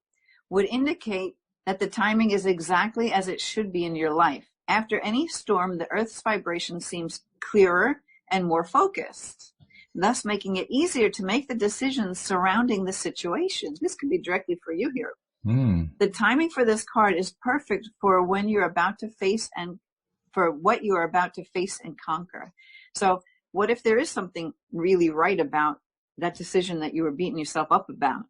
would indicate that the timing is exactly as it should be in your life. After any storm, the Earth's vibration seems clearer and more focused, thus making it easier to make the decisions surrounding the situation. This could be directly for you here. The timing for this card is perfect for when you're about to face and for what you are about to face and conquer. So what if there is something really right about that decision that you were beating yourself up about?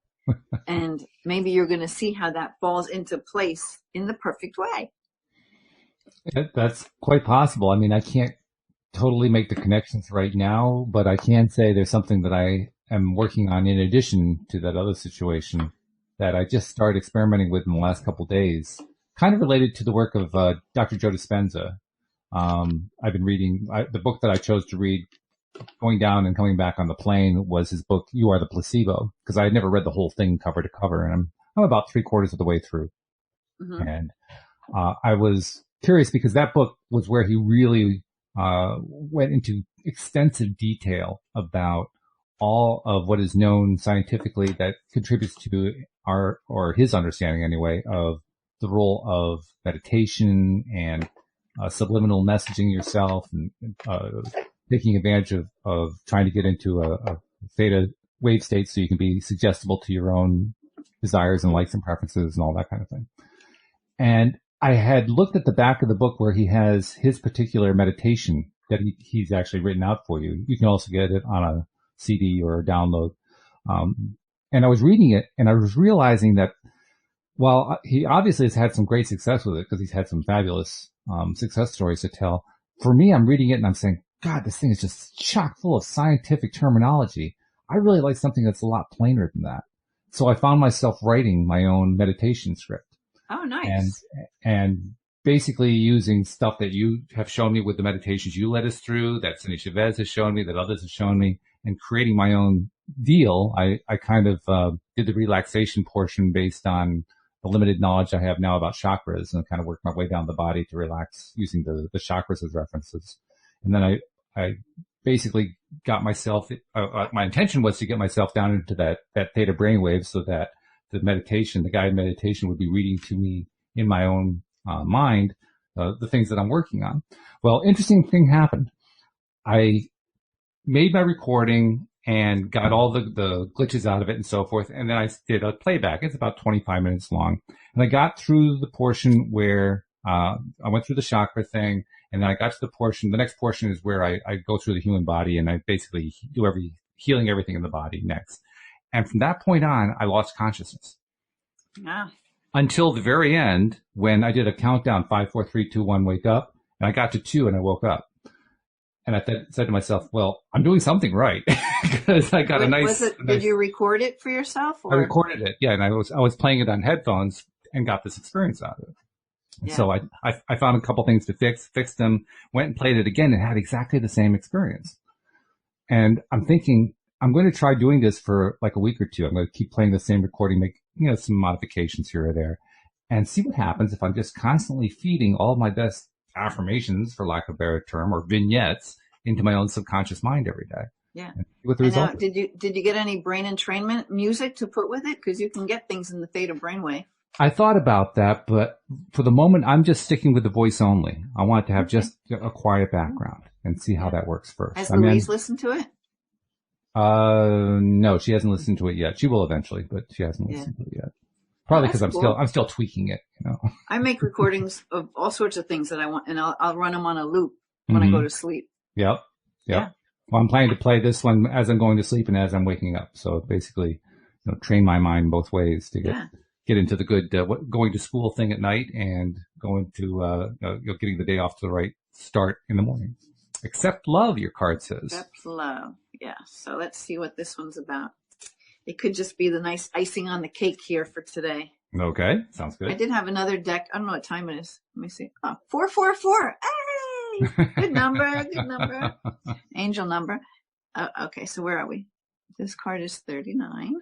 And maybe you're going to see how that falls into place in the perfect way. That's quite possible. I mean, I can't totally make the connections right now, but I can say there's something that I am working on in addition to that other situation that I just started experimenting with in the last couple of days, kind of related to the work of Dr. Joe Dispenza. I've been reading the book that I chose to read going down and coming back on the plane was his book, You Are the Placebo, because I had never read the whole thing cover to cover, and I'm about 3/4 of the way through. Mm-hmm. And I was curious because that book was where he really went into extensive detail about all of what is known scientifically that contributes to our, or his understanding anyway, of the role of meditation and subliminal messaging yourself and taking advantage of trying to get into a theta wave state so you can be suggestible to your own desires and likes and preferences and all that kind of thing. And I had looked at the back of the book where he has his particular meditation that he's actually written out for you. You can also get it on a CD or a download. And I was reading it and I was realizing that while he obviously has had some great success with it because he's had some fabulous success stories to tell, for me, I'm reading it and I'm saying, God, this thing is just chock full of scientific terminology. I really like something that's a lot plainer than that. So I found myself writing my own meditation script. Oh, nice. And basically using stuff that you have shown me with the meditations you led us through, that Cindy Chavez has shown me, that others have shown me, and creating my own deal. I kind of did the relaxation portion based on the limited knowledge I have now about chakras and kind of worked my way down the body to relax using the chakras as references. And then I basically got myself, my intention was to get myself down into that theta brainwave so that the meditation, the guided meditation would be reading to me in my own mind, the things that I'm working on. Well, interesting thing happened. I made my recording and got all the glitches out of it and so forth. And then I did a playback. It's about 25 minutes long. And I got through the portion where I went through the chakra thing. And then I got to the next portion is where I go through the human body and I basically do healing everything in the body next. And from that point on, I lost consciousness. Yeah. Until the very end, when I did a countdown, 5, 4, 3, 2, 1, wake up. And I got to 2 and I woke up. And I said to myself, well, I'm doing something right. Because I got did you record it for yourself? Or? I recorded it, yeah. And I was playing it on headphones and got this experience out of it. Yeah. So I found a couple things to fixed them, went and played it again and had exactly the same experience. And I'm thinking, I'm going to try doing this for like a week or two. I'm going to keep playing the same recording, make, some modifications here or there and see what happens if I'm just constantly feeding all my best affirmations, for lack of a better term, or vignettes into my own subconscious mind every day. Yeah. What the result did you get any brain entrainment music to put with it? Because you can get things in the theta brainwave. I thought about that, but for the moment, I'm just sticking with the voice only. I want to have just a quiet background and see how that works first. Has Louise listened to it? No, she hasn't listened to it yet. She will eventually, but she hasn't listened to it yet. Probably because I'm still tweaking it. I make recordings of all sorts of things that I want, and I'll run them on a loop when I go to sleep. Yep. Yeah. Well, I'm planning to play this one as I'm going to sleep and as I'm waking up. So basically, train my mind both ways to get into the good going to school thing at night and going to getting the day off to the right start in the morning. Accept love, your card says. Accept love. Yeah. So let's see what this one's about. It could just be the nice icing on the cake here for today. Okay. Sounds good. I did have another deck. I don't know what time it is. Let me see. Oh, 444. Hey! Good number. Good number. Angel number. Okay. So where are we? This card is 39.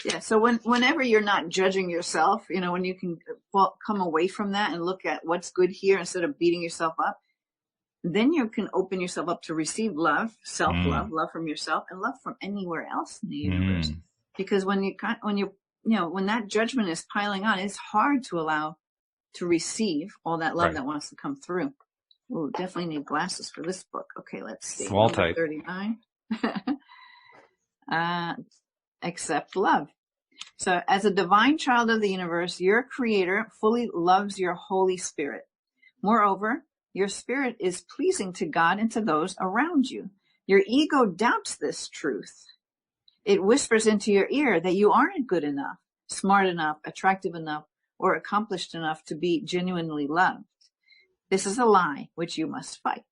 Yeah. So whenever you're not judging yourself, when you can come away from that and look at what's good here instead of beating yourself up, then you can open yourself up to receive love, self-love, love from yourself, and love from anywhere else in the universe. Because when that judgment is piling on, it's hard to receive all that love that wants to come through. Ooh, definitely need glasses for this book. Okay, let's see. Small type. 39. Accept love. So as a divine child of the universe, your creator fully loves your Holy Spirit. Moreover, your spirit is pleasing to God and to those around you. Your ego doubts this truth. It whispers into your ear that you aren't good enough, smart enough, attractive enough, or accomplished enough to be genuinely loved. This is a lie which you must fight.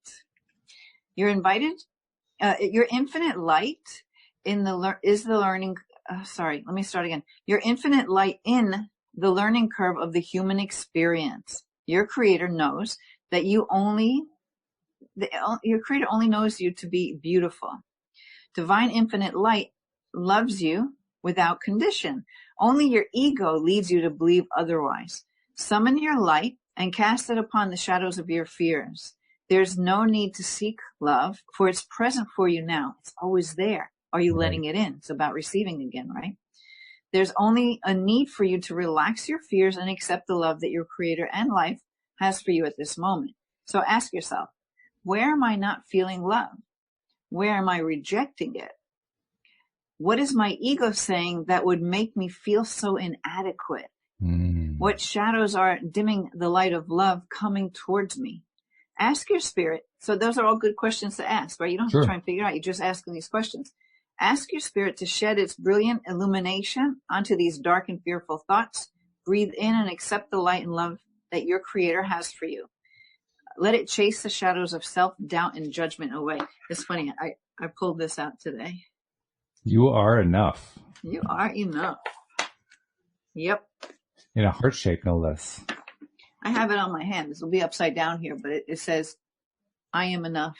You're invited. Your infinite light is the learning. Sorry, let me start again. Your infinite light in the learning curve of the human experience. Your creator knows that your creator only knows you to be beautiful. Divine infinite light loves you without condition. Only your ego leads you to believe otherwise. Summon your light and cast it upon the shadows of your fears. There's no need to seek love, for it's present for you now. It's always there. Are you letting it in? It's about receiving again, right? There's only a need for you to relax your fears and accept the love that your creator and life has for you at this moment. So ask yourself, where am I not feeling love? Where am I rejecting it? What is my ego saying that would make me feel so inadequate? What shadows are dimming the light of love coming towards me? Ask your spirit. So those are all good questions to ask, right? You don't have to try and figure it out. You're just asking these questions. Ask your spirit to shed its brilliant illumination onto these dark and fearful thoughts. Breathe in and accept the light and love that your creator has for you. Let it chase the shadows of self-doubt and judgment away. It's funny. I pulled this out today. You are enough. You are enough. Yep. In a heart shape, no less. I have it on my hand. This will be upside down here, but it says, I am enough.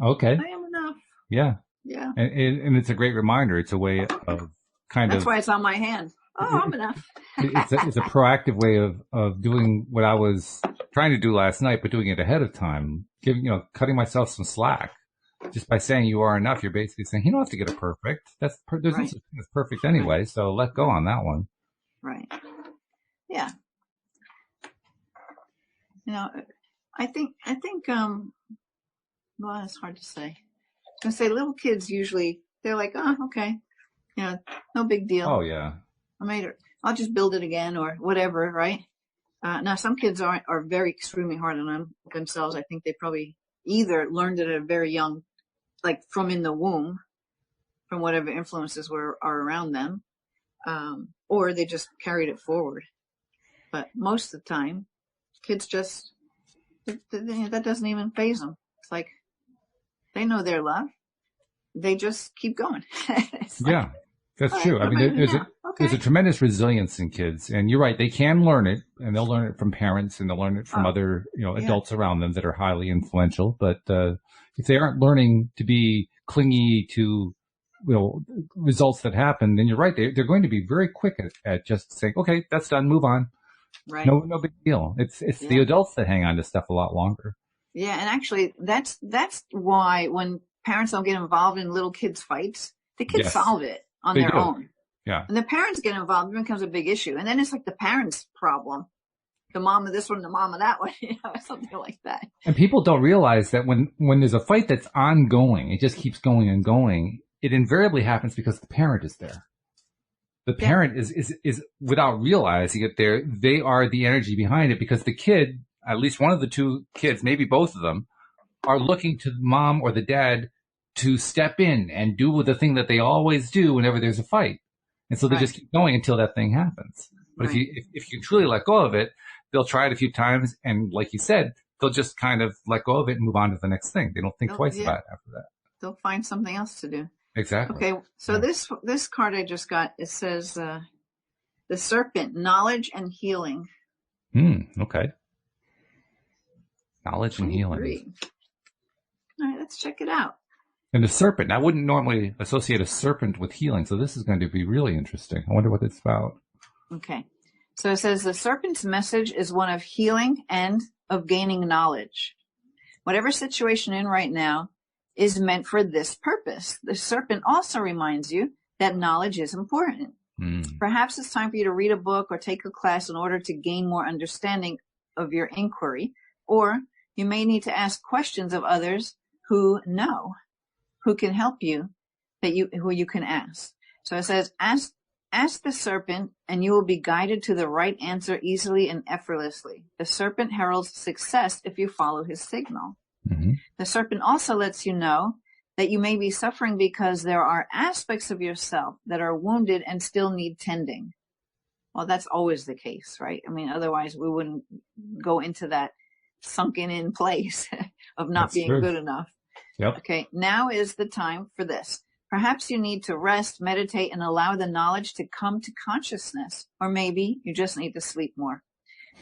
Okay. I am enough. Yeah. Yeah. And it's a great reminder. It's a way of That's why it's on my hand. Oh, I'm enough. It's a proactive way of doing what I was trying to do last night, but doing it ahead of time, cutting myself some slack. Just by saying you are enough, you're basically saying you don't have to get it perfect. There's no such thing as perfect anyway. So let go on that one. Right. Yeah. I think, well, it's hard to say. I was going to say little kids usually, they're like, oh, okay. No big deal. Oh, yeah. I'll just build it again or whatever, right? Now some kids are very extremely hard on themselves. I think they probably either learned it at a very young, like from in the womb, from whatever influences are around them, or they just carried it forward. But most of the time, kids just, that doesn't even faze them. It's like, they know their love. They just keep going. Yeah, that's true. I mean, there's a tremendous resilience in kids, and you're right. They can learn it, and they'll learn it from parents, and they'll learn it from other, adults around them that are highly influential. But if they aren't learning to be clingy to, results that happen, then you're right. They're going to be very quick at just saying, okay, that's done, move on. Right. No big deal. It's the adults that hang on to stuff a lot longer. Yeah, and actually, that's why when parents don't get involved in little kids' fights, the kids solve it on their own. Yeah. And the parents get involved, it becomes a big issue. And then it's like the parents' problem. The mom of this one, the mom of that one, something like that. And people don't realize that when there's a fight that's ongoing, it just keeps going and going, it invariably happens because the parent is there. The parent is without realizing it, they are the energy behind it, because the kid, at least one of the two kids, maybe both of them, are looking to the mom or the dad to step in and do the thing that they always do whenever there's a fight. And so they just keep going until that thing happens. But if you truly let go of it, they'll try it a few times. And like you said, they'll just kind of let go of it and move on to the next thing. They don't think twice about it after that. They'll find something else to do. Exactly. Okay. So this card I just got, it says, the serpent, knowledge and healing. Okay. Knowledge and healing. All right, let's check it out. And the serpent, I wouldn't normally associate a serpent with healing, so this is going to be really interesting. I wonder what it's about. Okay. So it says the serpent's message is one of healing and of gaining knowledge. Whatever situation you're in right now is meant for this purpose. The serpent also reminds you that knowledge is important. Perhaps it's time for you to read a book or take a class in order to gain more understanding of your inquiry, or you may need to ask questions of others who know, who can help you, who you can ask. So it says, ask the serpent and you will be guided to the right answer easily and effortlessly. The serpent heralds success if you follow his signal. The serpent also lets you know that you may be suffering because there are aspects of yourself that are wounded and still need tending. Well, that's always the case, right? I mean, otherwise we wouldn't go into that sunken in place of not being good enough. Yep. Okay, now is the time for this. Perhaps you need to rest, meditate, and allow the knowledge to come to consciousness. Or maybe you just need to sleep more.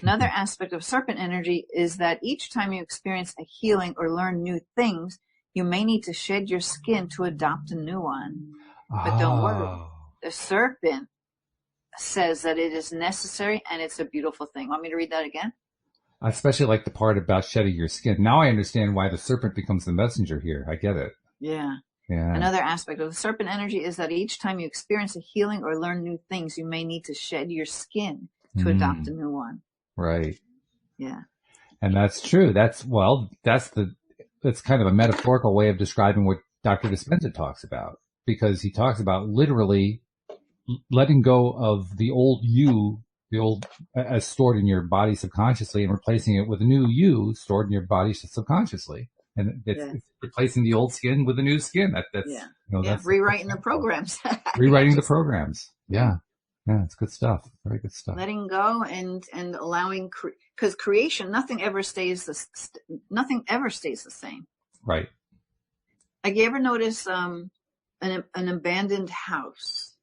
Another aspect of serpent energy is that each time you experience a healing or learn new things, you may need to shed your skin to adopt a new one. But don't worry. Oh. The serpent says that it is necessary and it's a beautiful thing. Want me to read that again? I especially like the part about shedding your skin. Now I understand why the serpent becomes the messenger here. I get it. Yeah. Yeah. Another aspect of the serpent energy is that each time you experience a healing or learn new things, you may need to shed your skin to adopt a new one. Right. Yeah. And that's true. That's kind of a metaphorical way of describing what Dr. Dispenza talks about, because he talks about literally letting go of the old you, the old as stored in your body subconsciously, and replacing it with a new you stored in your body subconsciously. And it's replacing the old skin with a new skin. That's rewriting the programs. Rewriting the programs. Yeah. Yeah, it's good stuff. Very good stuff. Letting go and allowing, because creation, nothing ever stays the same. Right. Like, you ever notice an abandoned house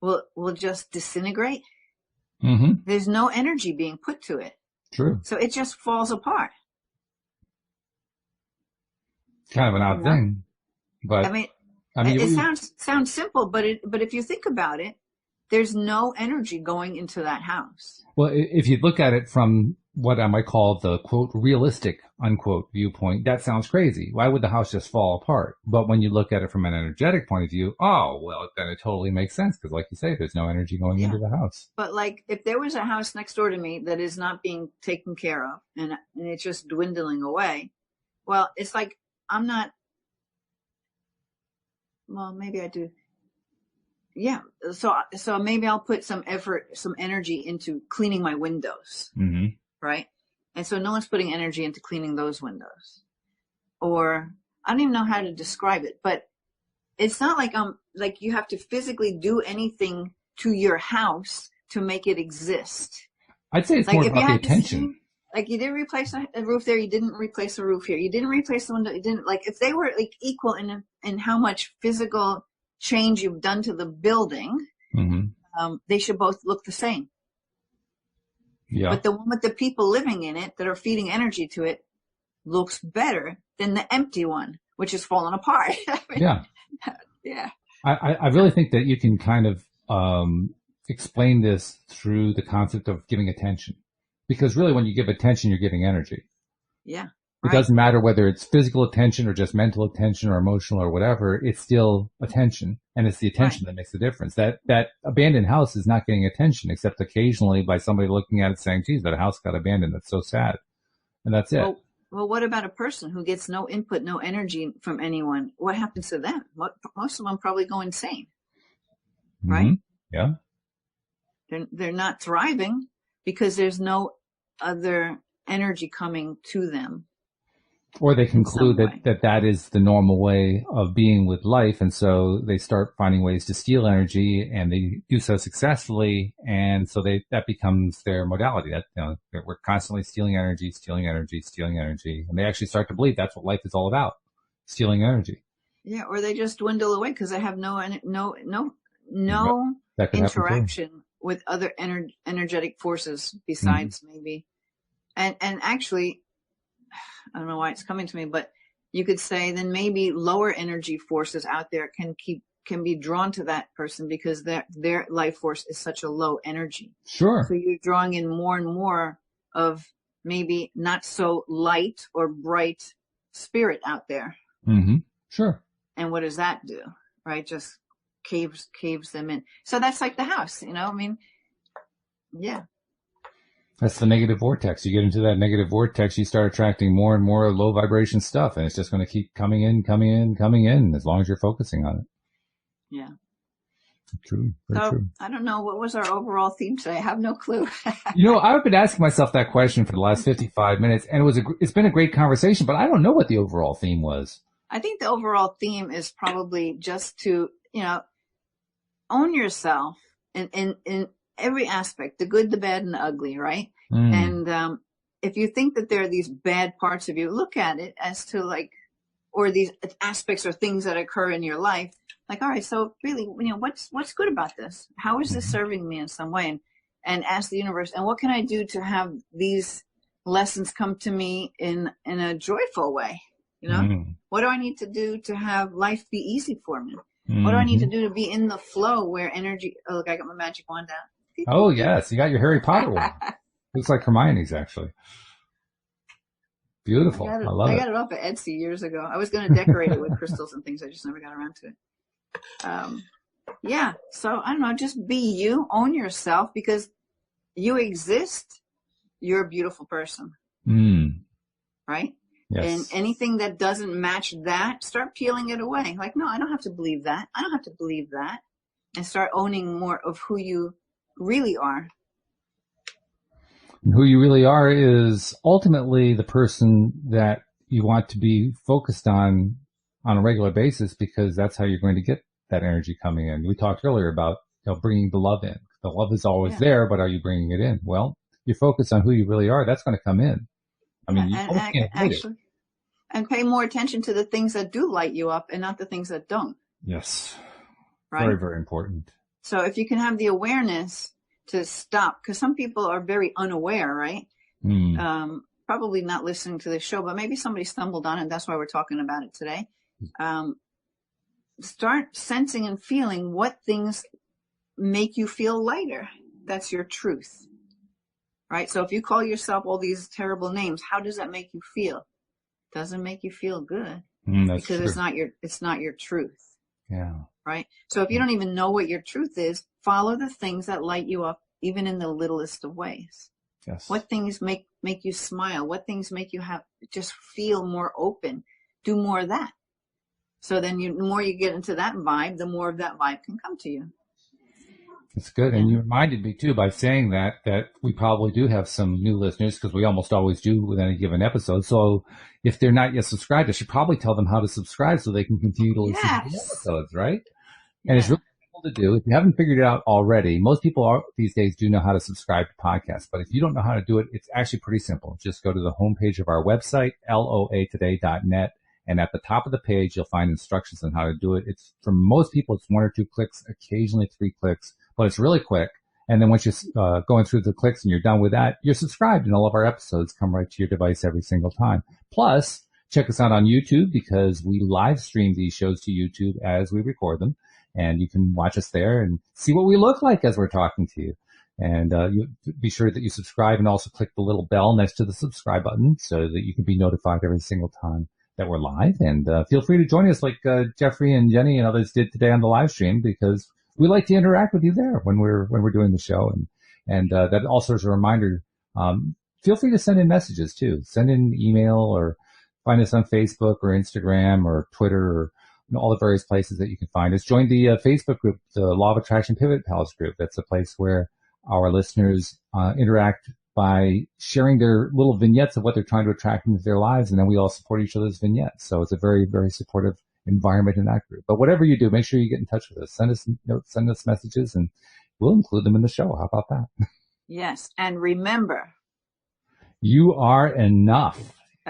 will just disintegrate? Mm-hmm. There's no energy being put to it. True. So it just falls apart. Kind of an odd thing, but I mean it sounds simple, but if you think about it, there's no energy going into that house. Well, if you look at it from what I might call the quote realistic unquote viewpoint, that sounds crazy. Why would the house just fall apart? But when you look at it from an energetic point of view, then it totally makes sense, because like you say, there's no energy going into the house. But like, if there was a house next door to me that is not being taken care of and it's just dwindling away, well, it's like, maybe I do. Yeah. So maybe I'll put some effort, some energy into cleaning my windows. Mm-hmm. Right. And so no one's putting energy into cleaning those windows, or I don't even know how to describe it, but it's not like you have to physically do anything to your house to make it exist. I'd say it's more about the attention. Like, you didn't replace a roof there, you didn't replace a roof here, you didn't replace the window, you didn't, like, if they were like equal in how much physical change you've done to the building, they should both look the same. Yeah. But the one with the people living in it that are feeding energy to it looks better than the empty one, which is falling apart. Yeah. Yeah. I really think that you can kind of explain this through the concept of giving attention. Because really, when you give attention, you're giving energy. Yeah. It doesn't matter whether it's physical attention or just mental attention or emotional or whatever. It's still attention, and it's the attention that makes the difference. That abandoned house is not getting attention, except occasionally by somebody looking at it saying, geez, that house got abandoned. That's so sad. And that's it. Well, what about a person who gets no input, no energy from anyone? What happens to them? Most of them probably go insane. Right? Yeah. They're not thriving because there's no other energy coming to them. Or they conclude that is the normal way of being with life, and so they start finding ways to steal energy, and they do so successfully, and so that becomes their modality. That we're constantly stealing energy, and they actually start to believe that's what life is all about: stealing energy. Yeah, or they just dwindle away because they have no interaction with other energetic forces besides maybe, and actually. I don't know why it's coming to me, but you could say then maybe lower energy forces out there can be drawn to that person because their life force is such a low energy. Sure. So you're drawing in more and more of maybe not so light or bright spirit out there. Mm-hmm. Sure. And what does that do? Right? Just caves them in. So that's like the house, I mean, yeah. That's the negative vortex. You get into that negative vortex, you start attracting more and more low vibration stuff, and it's just going to keep coming in, as long as you're focusing on it. Yeah. True. Very true. I don't know. What was our overall theme today? I have no clue. I've been asking myself that question for the last 55 minutes, and it's been a great conversation, but I don't know what the overall theme was. I think the overall theme is probably just to, own yourself in every aspect, the good, the bad, and the ugly, right? And if you think that there are these bad parts of you, look at it as to like, or these aspects or things that occur in your life. Like, all right, so really, what's good about this? How is this serving me in some way? And ask the universe, and what can I do to have these lessons come to me in a joyful way? What do I need to do to have life be easy for me? What do I need to do to be in the flow where energy? Oh, look, I got my magic wand out. Oh, yes. You got your Harry Potter one. Looks like Hermione's, actually. Beautiful. I love it. I got it off of Etsy years ago. I was going to decorate it with crystals and things. I just never got around to it. Yeah. So I don't know, just be you, own yourself, because you exist. You're a beautiful person. Right? Yes. And anything that doesn't match that, start peeling it away. Like, no, I don't have to believe that. I don't have to believe that. And start owning more of who you really are. And who you really are is ultimately the person that you want to be focused on a regular basis, because that's how you're going to get that energy coming in. We talked earlier about bringing the love in. The love is always there, but are you bringing it in? Well, you focus on who you really are, that's going to come in. I mean, you can't avoid it. And pay more attention to the things that do light you up and not the things that don't. Yes. Right? Very, very important. So if you can have the awareness to stop, because some people are very unaware, right? Probably not listening to this show, but maybe somebody stumbled on it. That's why we're talking about it today. Start sensing and feeling what things make you feel lighter. That's your truth. Right? So if you call yourself all these terrible names, how does that make you feel? Doesn't make you feel good, because true. it's not your truth. Yeah. Right. So if you don't even know what your truth is, follow the things that light you up, even in the littlest of ways. Yes. What things make you smile? What things make you just feel more open? Do more of that. So then the more you get into that vibe, the more of that vibe can come to you. That's good. And you reminded me too, by saying that we probably do have some new listeners, because we almost always do with any given episode. So if they're not yet subscribed, I should probably tell them how to subscribe so they can continue to listen to the episodes, right? And it's really simple to do. If you haven't figured it out already, most people these days do know how to subscribe to podcasts. But if you don't know how to do it, it's actually pretty simple. Just go to the homepage of our website, loatoday.net. And at the top of the page, you'll find instructions on how to do it. It's, for most people, it's 1 or 2 clicks, occasionally 3 clicks, but it's really quick. And then once you're going through the clicks and you're done with that, you're subscribed, and all of our episodes come right to your device every single time. Plus, check us out on YouTube, because we live stream these shows to YouTube as we record them. And you can watch us there and see what we look like as we're talking to you. And you be sure that you subscribe, and also click the little bell next to the subscribe button so that you can be notified every single time that we're live. And feel free to join us like Jeffrey and Jenny and others did today on the live stream, because we like to interact with you there when we're doing the show. And that also is a reminder. Feel free to send in messages too. Send in email, or find us on Facebook or Instagram or Twitter, or all the various places that you can find us. Join the Facebook group, the Law of Attraction Pivot Pals group. That's a place where our listeners interact by sharing their little vignettes of what they're trying to attract into their lives. And then we all support each other's vignettes. So it's a very, very supportive environment in that group. But whatever you do, make sure you get in touch with us. Send us notes, send us messages, and we'll include them in the show. How about that? Yes. And remember, you are enough.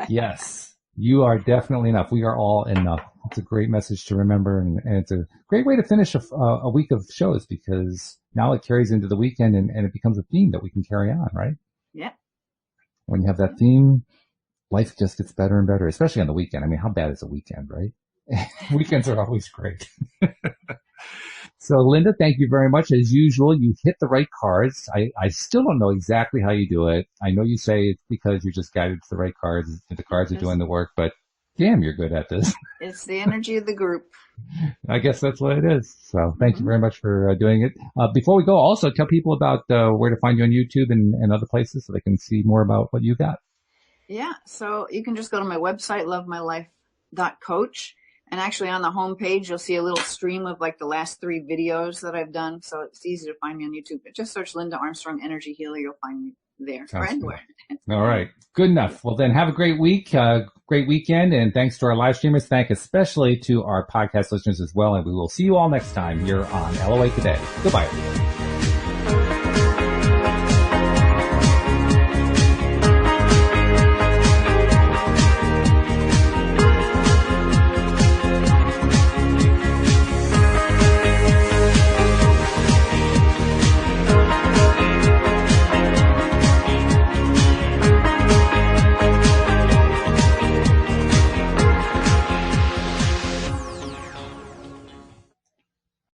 Yes, you are definitely enough. We are all enough. It's a great message to remember. And it's a great way to finish a week of shows, because now it carries into the weekend, and it becomes a theme that we can carry on, right? Yeah. When you have that theme, life just gets better and better, especially on the weekend. I mean, how bad is a weekend, right? Weekends are always great. So, Linda, thank you very much. As usual, you hit the right cards. I still don't know exactly how you do it. I know you say it's because you're just guided to the right cards, and the cards are doing the work, but damn, you're good at this. It's the energy of the group. I guess that's what it is. So thank you very much for doing it. Before we go, also tell people about where to find you on YouTube and other places so they can see more about what you got. Yeah. So you can just go to my website, lovemylife.coach. And actually on the homepage, you'll see a little stream of like the last 3 videos that I've done. So it's easy to find me on YouTube. But just search Linda Armstrong Energy Healer. You'll find me there. Or anywhere. All right. Good enough. Well, then have a great week, great weekend. And thanks to our live streamers. Thank especially to our podcast listeners as well. And we will see you all next time here on LOA Today. Goodbye, everyone.